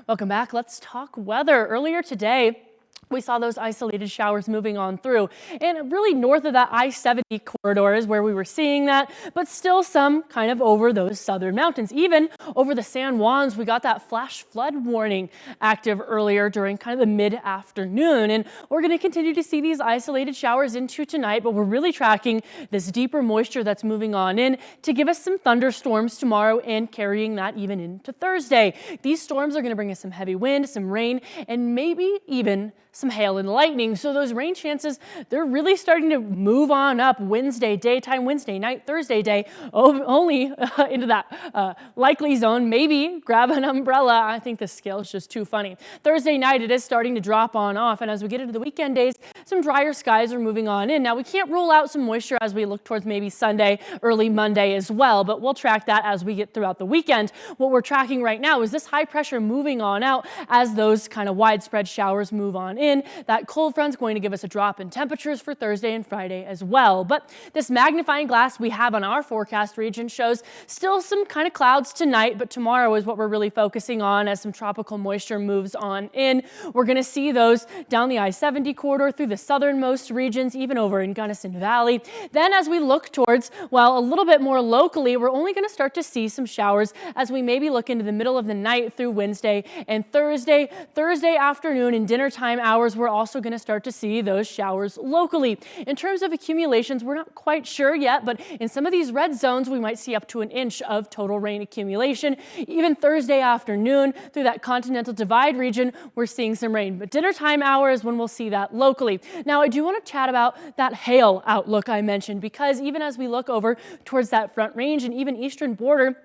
Welcome back. Let's talk weather. Earlier today, we saw those isolated showers moving on through, and really north of that I-70 corridor is where we were seeing that, but still some kind of over those southern mountains. Even over the San Juans, we got that flash flood warning active earlier during kind of the mid-afternoon, and we're going to continue to see these isolated showers into tonight, but we're really tracking this deeper moisture that's moving on in to give us some thunderstorms tomorrow and carrying that even into Thursday. These storms are going to bring us some heavy wind, some rain, and maybe even some hail and lightning. So those rain chances, they're really starting to move on up Wednesday daytime, Wednesday night, Thursday day, only into that likely zone. Maybe grab an umbrella. I think the scale is just too funny. Thursday night, it is starting to drop on off. And as we get into the weekend days, some drier skies are moving on in. Now, we can't rule out some moisture as we look towards maybe Sunday, early Monday as well, but we'll track that as we get throughout the weekend. What we're tracking right now is this high pressure moving on out as those kind of widespread showers move on in. That cold front's going to give us a drop in temperatures for Thursday and Friday as well. But this magnifying glass we have on our forecast region shows still some kind of clouds tonight, but tomorrow is what we're really focusing on as some tropical moisture moves on in. We're going to see those down the I-70 corridor through the southernmost regions, even over in Gunnison Valley. Then as we look towards, well, a little bit more locally, we're only going to start to see some showers as we maybe look into the middle of the night through Wednesday and Thursday. Thursday afternoon and dinner time hours, we're also going to start to see those showers locally. In terms of accumulations, we're not quite sure yet, but in some of these red zones, we might see up to an inch of total rain accumulation. Even Thursday afternoon through that continental divide region, we're seeing some rain, but dinner time hours when we'll see that locally. Now, I do want to chat about that hail outlook I mentioned, because even as we look over towards that front range and even eastern border,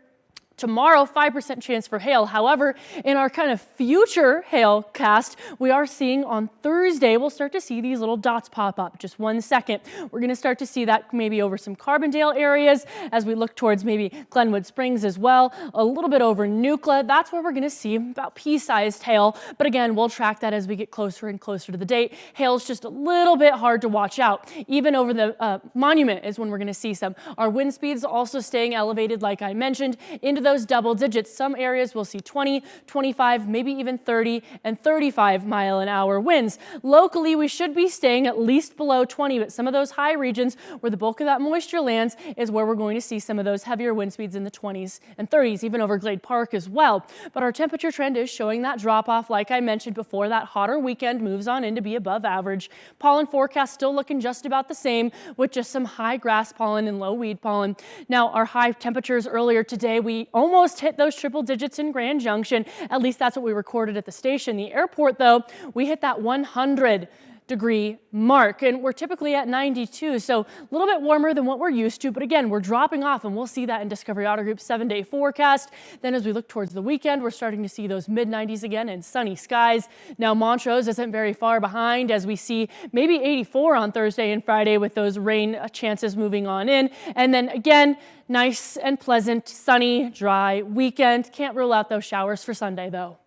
tomorrow, 5% chance for hail. However, in our kind of future hail cast, we are seeing on Thursday, we'll start to see these little dots pop up. Just 1 second. We're going to start to see that maybe over some Carbondale areas as we look towards maybe Glenwood Springs as well. A little bit over Nucla. That's where we're going to see about pea-sized hail. But again, we'll track that as we get closer and closer to the date. Hail's just a little bit hard to watch out. Even over the Monument is when we're going to see some. Our wind speeds also staying elevated, like I mentioned, into those double digits. Some areas will see 20, 25, maybe even 30 and 35 mile-an-hour winds. Locally, we should be staying at least below 20, but some of those high regions where the bulk of that moisture lands is where we're going to see some of those heavier wind speeds in the 20s and 30s, even over Glade Park as well. But our temperature trend is showing that drop off, like I mentioned before. That hotter weekend moves on in to be above average. Pollen forecast still looking just about the same, with just some high grass pollen and low weed pollen. Now, our high temperatures earlier today, we almost hit those triple digits in Grand Junction. At least that's what we recorded at the station. The airport, though, we hit that 100-degree mark, and we're typically at 92, so a little bit warmer than what we're used to. But again, we're dropping off, and we'll see that in Discovery Auto Group's 7-day forecast. Then as we look towards the weekend, we're starting to see those mid-90s again and sunny skies. Now, Montrose isn't very far behind as we see maybe 84 on Thursday and Friday with those rain chances moving on in. And then again, nice and pleasant, sunny, dry weekend. Can't rule out those showers for Sunday, though.